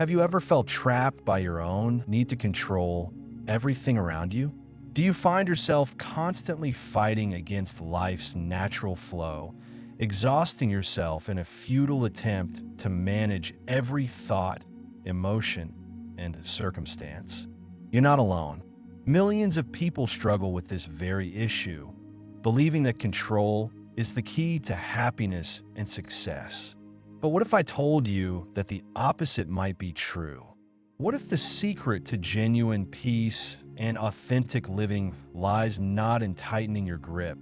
Have you ever felt trapped by your own need to control everything around you? Do you find yourself constantly fighting against life's natural flow, exhausting yourself in a futile attempt to manage every thought, emotion, and circumstance? You're not alone. Millions of people struggle with this very issue, believing that control is the key to happiness and success. But what if I told you that the opposite might be true? What if the secret to genuine peace and authentic living lies not in tightening your grip,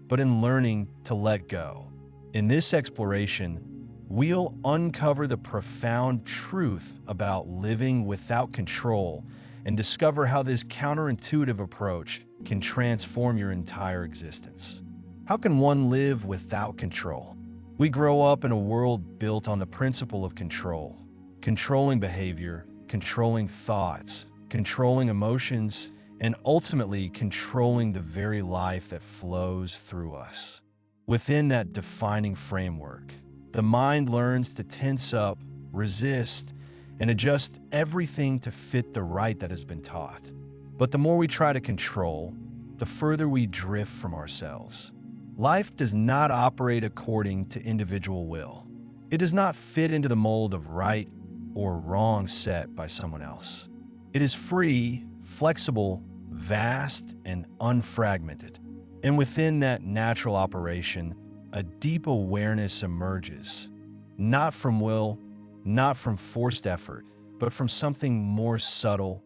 but in learning to let go? In this exploration, we'll uncover the profound truth about living without control and discover how this counterintuitive approach can transform your entire existence. How can one live without control? We grow up in a world built on the principle of control, controlling behavior, controlling thoughts, controlling emotions, and ultimately controlling the very life that flows through us. Within that defining framework, the mind learns to tense up, resist, and adjust everything to fit the right that has been taught. But the more we try to control, the further we drift from ourselves. Life does not operate according to individual will. It does not fit into the mold of right or wrong set by someone else. It is free, flexible, vast, and unfragmented. And within that natural operation, a deep awareness emerges, not from will, not from forced effort, but from something more subtle,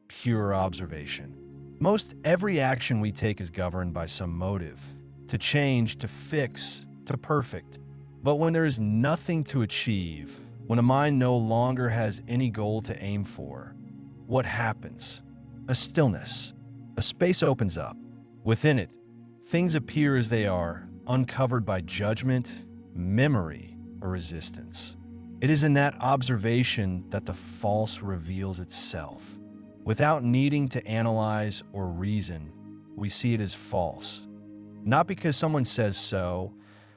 pure observation. Most every action we take is governed by some motive, to change, to fix, to perfect. But when there is nothing to achieve, when a mind no longer has any goal to aim for, what happens? A stillness. A space opens up. Within it, things appear as they are, uncovered by judgment, memory, or resistance. It is in that observation that the false reveals itself. Without needing to analyze or reason, we see it as false. Not because someone says so,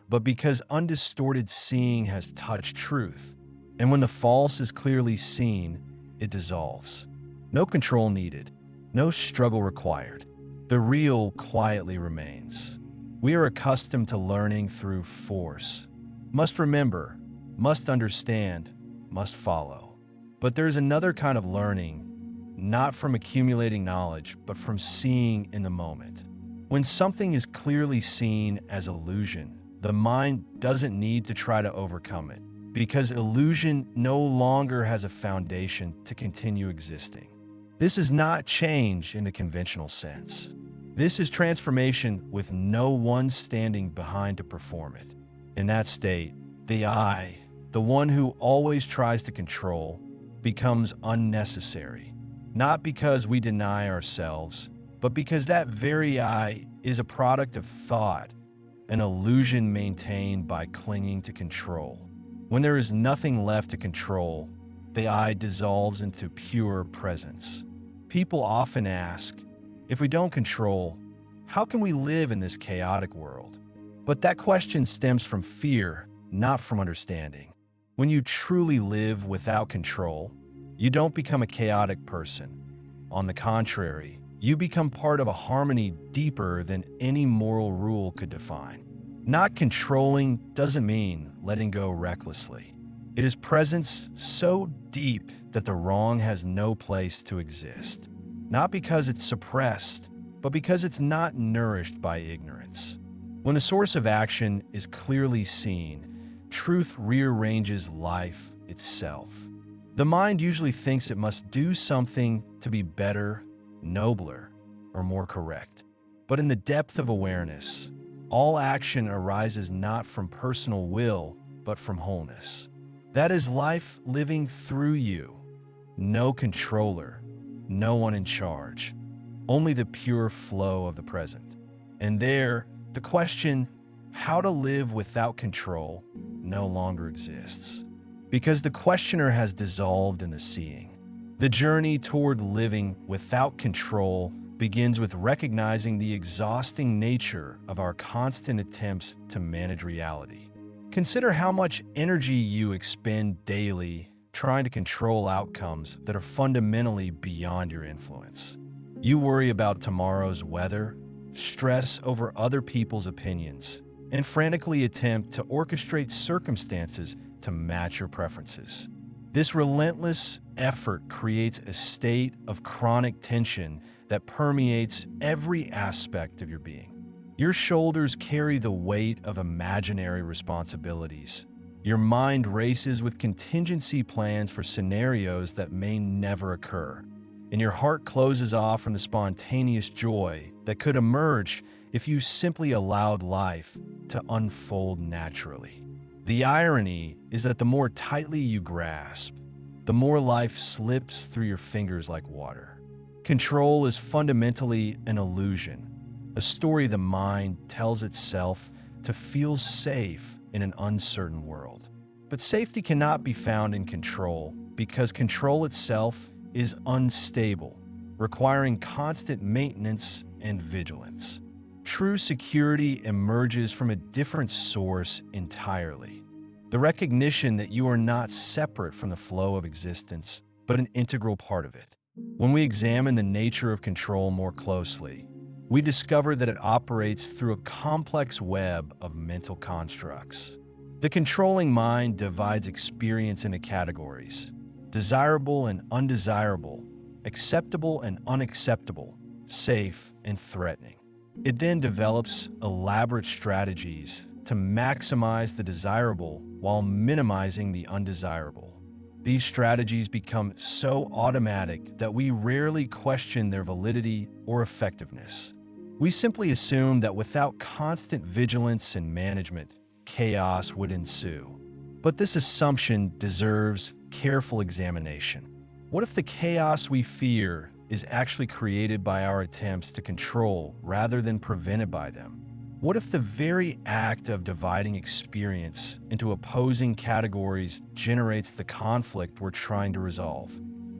but because undistorted seeing has touched truth. And when the false is clearly seen, it dissolves. No control needed, no struggle required. The real quietly remains. We are accustomed to learning through force. Must remember, must understand, must follow. But there's another kind of learning, not from accumulating knowledge, but from seeing in the moment. When something is clearly seen as illusion, the mind doesn't need to try to overcome it, because illusion no longer has a foundation to continue existing. This is not change in the conventional sense. This is transformation with no one standing behind to perform it. In that state, the I, the one who always tries to control, becomes unnecessary. Not because we deny ourselves, but because that very I is a product of thought, an illusion maintained by clinging to control. When there is nothing left to control, the I dissolves into pure presence. People often ask, if we don't control, how can we live in this chaotic world? But that question stems from fear, not from understanding. When you truly live without control, you don't become a chaotic person. On the contrary, you become part of a harmony deeper than any moral rule could define. Not controlling doesn't mean letting go recklessly. It is presence so deep that the wrong has no place to exist. Not because it's suppressed, but because it's not nourished by ignorance. When the source of action is clearly seen, truth rearranges life itself. The mind usually thinks it must do something to be better, nobler, or more correct. But in the depth of awareness, all action arises not from personal will, but from wholeness. That is life living through you. No controller, no one in charge, only the pure flow of the present. And there, the question, how to live without control, no longer exists. Because the questioner has dissolved in the seeing. The journey toward living without control begins with recognizing the exhausting nature of our constant attempts to manage reality. Consider how much energy you expend daily trying to control outcomes that are fundamentally beyond your influence. You worry about tomorrow's weather, stress over other people's opinions, and frantically attempt to orchestrate circumstances to match your preferences. This relentless effort creates a state of chronic tension that permeates every aspect of your being. Your shoulders carry the weight of imaginary responsibilities. Your mind races with contingency plans for scenarios that may never occur. And your heart closes off from the spontaneous joy that could emerge if you simply allowed life to unfold naturally. The irony is that the more tightly you grasp, the more life slips through your fingers like water. Control is fundamentally an illusion, a story the mind tells itself to feel safe in an uncertain world. But safety cannot be found in control because control itself is unstable, requiring constant maintenance and vigilance. True security emerges from a different source entirely. The recognition that you are not separate from the flow of existence, but an integral part of it. When we examine the nature of control more closely, we discover that it operates through a complex web of mental constructs. The controlling mind divides experience into categories: desirable and undesirable, acceptable and unacceptable, safe and threatening. It then develops elaborate strategies to maximize the desirable while minimizing the undesirable. These strategies become so automatic that we rarely question their validity or effectiveness. We simply assume that without constant vigilance and management, chaos would ensue. But this assumption deserves careful examination. What if the chaos we fear is actually created by our attempts to control rather than prevented by them? What if the very act of dividing experience into opposing categories generates the conflict we're trying to resolve?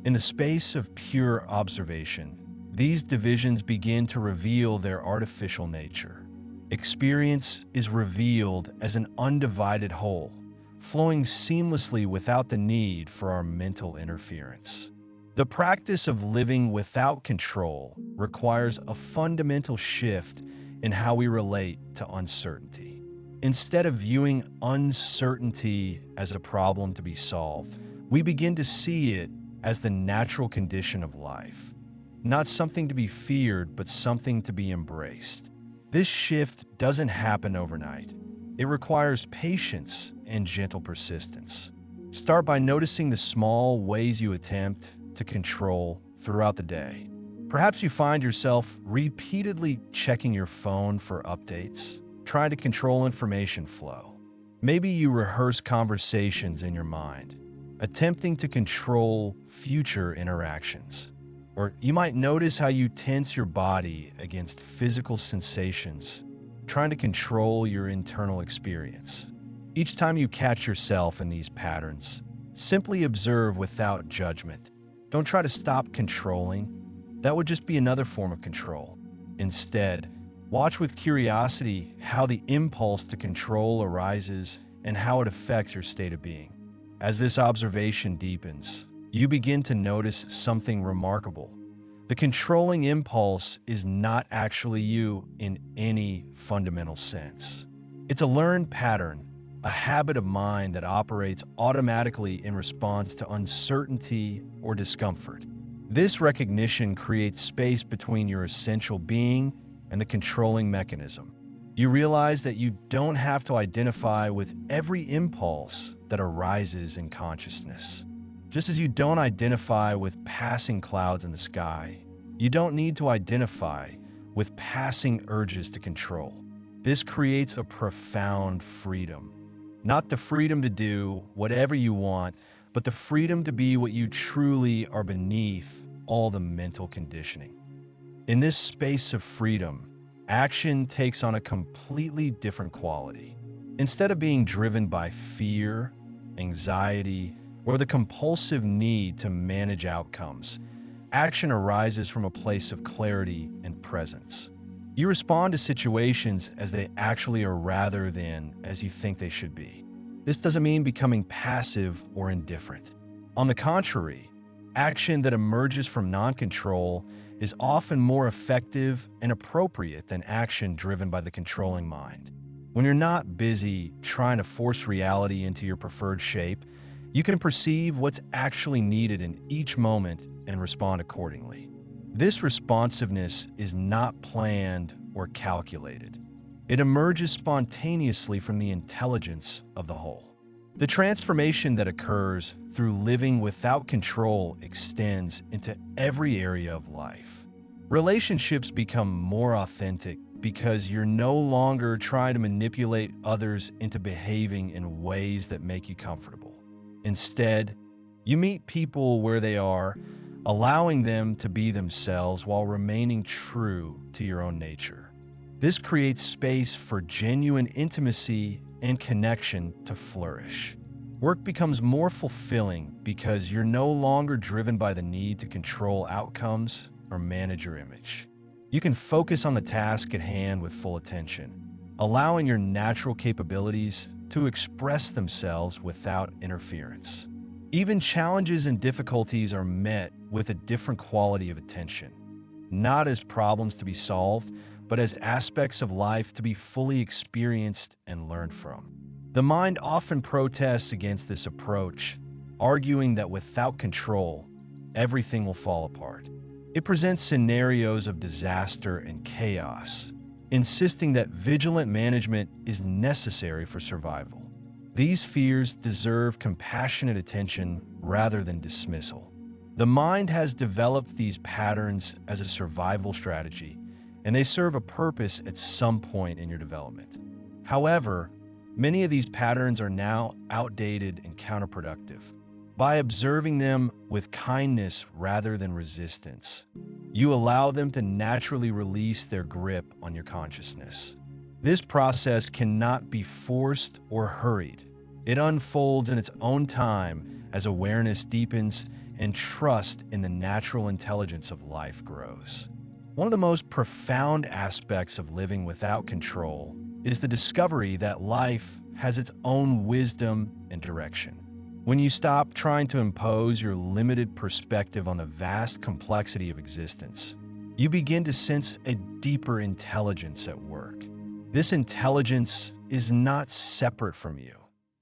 In the space of pure observation, these divisions begin to reveal their artificial nature. Experience is revealed as an undivided whole, flowing seamlessly without the need for our mental interference. The practice of living without control requires a fundamental shift in how we relate to uncertainty. Instead of viewing uncertainty as a problem to be solved, we begin to see it as the natural condition of life. Not something to be feared, but something to be embraced. This shift doesn't happen overnight. It requires patience and gentle persistence. Start by noticing the small ways you attempt to control throughout the day. Perhaps you find yourself repeatedly checking your phone for updates, trying to control information flow. Maybe you rehearse conversations in your mind, attempting to control future interactions. Or you might notice how you tense your body against physical sensations, trying to control your internal experience. Each time you catch yourself in these patterns, simply observe without judgment. Don't try to stop controlling. That would just be another form of control. Instead, watch with curiosity how the impulse to control arises and how it affects your state of being. As this observation deepens, you begin to notice something remarkable. The controlling impulse is not actually you in any fundamental sense. It's a learned pattern, a habit of mind that operates automatically in response to uncertainty or discomfort. This recognition creates space between your essential being and the controlling mechanism. You realize that you don't have to identify with every impulse that arises in consciousness. Just as you don't identify with passing clouds in the sky, you don't need to identify with passing urges to control. This creates a profound freedom. Not the freedom to do whatever you want, but the freedom to be what you truly are beneath all the mental conditioning. In this space of freedom, action takes on a completely different quality. Instead of being driven by fear, anxiety, or the compulsive need to manage outcomes, action arises from a place of clarity and presence. You respond to situations as they actually are rather than as you think they should be. This doesn't mean becoming passive or indifferent. On the contrary, action that emerges from non-control is often more effective and appropriate than action driven by the controlling mind. When you're not busy trying to force reality into your preferred shape, you can perceive what's actually needed in each moment and respond accordingly. This responsiveness is not planned or calculated. It emerges spontaneously from the intelligence of the whole. The transformation that occurs through living without control extends into every area of life. Relationships become more authentic because you're no longer trying to manipulate others into behaving in ways that make you comfortable. Instead, you meet people where they are, allowing them to be themselves while remaining true to your own nature. This creates space for genuine intimacy and connection to flourish. Work becomes more fulfilling because you're no longer driven by the need to control outcomes or manage your image. You can focus on the task at hand with full attention, allowing your natural capabilities to express themselves without interference. Even challenges and difficulties are met with a different quality of attention, not as problems to be solved, but as aspects of life to be fully experienced and learned from. The mind often protests against this approach, arguing that without control, everything will fall apart. It presents scenarios of disaster and chaos, insisting that vigilant management is necessary for survival. These fears deserve compassionate attention rather than dismissal. The mind has developed these patterns as a survival strategy, and they serve a purpose at some point in your development. However, many of these patterns are now outdated and counterproductive. By observing them with kindness rather than resistance, you allow them to naturally release their grip on your consciousness. This process cannot be forced or hurried. It unfolds in its own time as awareness deepens and trust in the natural intelligence of life grows. One of the most profound aspects of living without control is the discovery that life has its own wisdom and direction. When you stop trying to impose your limited perspective on the vast complexity of existence, you begin to sense a deeper intelligence at work. This intelligence is not separate from you.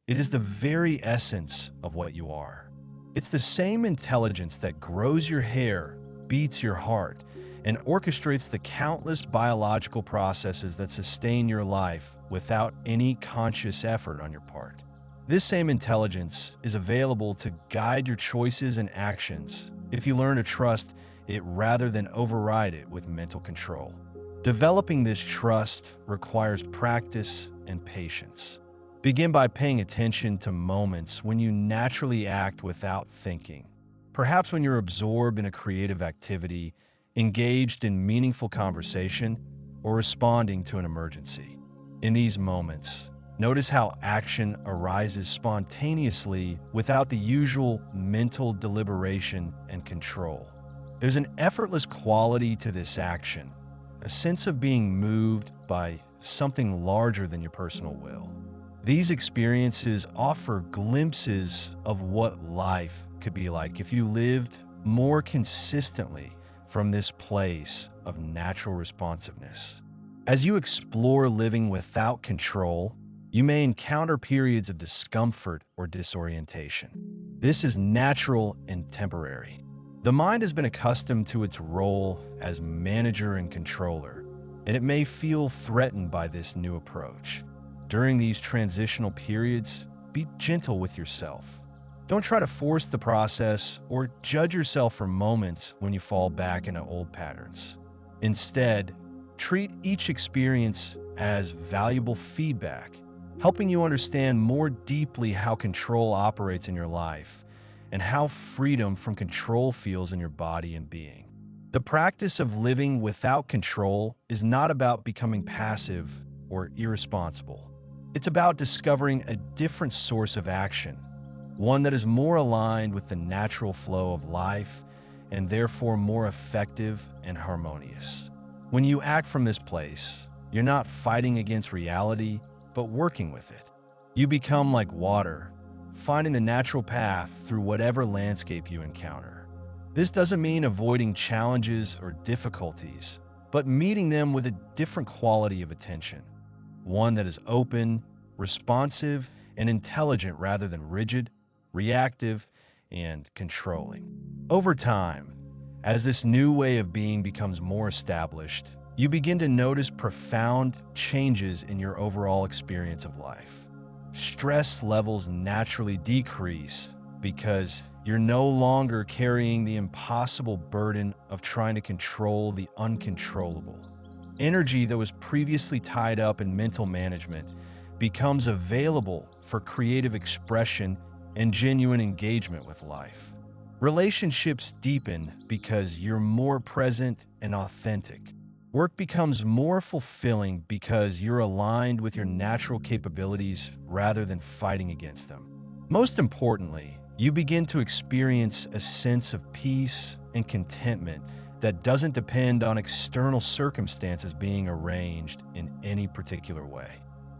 It is the very essence of what you are. It's the same intelligence that grows your hair, beats your heart, and orchestrates the countless biological processes that sustain your life without any conscious effort on your part. This same intelligence is available to guide your choices and actions if you learn to trust it rather than override it with mental control. Developing this trust requires practice and patience. Begin by paying attention to moments when you naturally act without thinking. Perhaps when you're absorbed in a creative activity, engaged in meaningful conversation, or responding to an emergency. In these moments, notice how action arises spontaneously without the usual mental deliberation and control. There's an effortless quality to this action, a sense of being moved by something larger than your personal will. These experiences offer glimpses of what life could be like if you lived more consistently from this place of natural responsiveness. As you explore living without control, you may encounter periods of discomfort or disorientation. This is natural and temporary. The mind has been accustomed to its role as manager and controller, and it may feel threatened by this new approach. During these transitional periods, be gentle with yourself. Don't try to force the process or judge yourself for moments when you fall back into old patterns. Instead, treat each experience as valuable feedback, helping you understand more deeply how control operates in your life and how freedom from control feels in your body and being. The practice of living without control is not about becoming passive or irresponsible. It's about discovering a different source of action, one that is more aligned with the natural flow of life and therefore more effective and harmonious. When you act from this place, you're not fighting against reality, but working with it. You become like water, finding the natural path through whatever landscape you encounter. This doesn't mean avoiding challenges or difficulties, but meeting them with a different quality of attention, one that is open, responsive, and intelligent rather than rigid, reactive, and controlling. Over time, as this new way of being becomes more established, you begin to notice profound changes in your overall experience of life. Stress levels naturally decrease because you're no longer carrying the impossible burden of trying to control the uncontrollable. Energy that was previously tied up in mental management becomes available for creative expression and genuine engagement with life. Relationships deepen because you're more present and authentic. Work becomes more fulfilling because you're aligned with your natural capabilities rather than fighting against them. Most importantly, you begin to experience a sense of peace and contentment that doesn't depend on external circumstances being arranged in any particular way.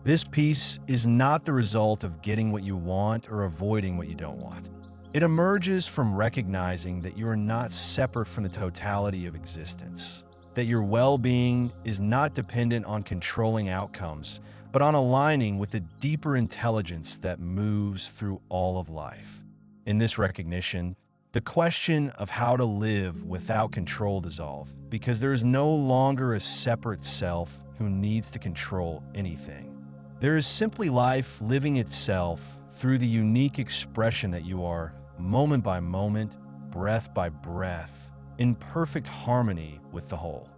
This peace is not the result of getting what you want or avoiding what you don't want. It emerges from recognizing that you are not separate from the totality of existence, that your well-being is not dependent on controlling outcomes, but on aligning with the deeper intelligence that moves through all of life. In this recognition, the question of how to live without control dissolves, because there is no longer a separate self who needs to control anything. There is simply life living itself through the unique expression that you are, moment by moment, breath by breath, in perfect harmony with the whole.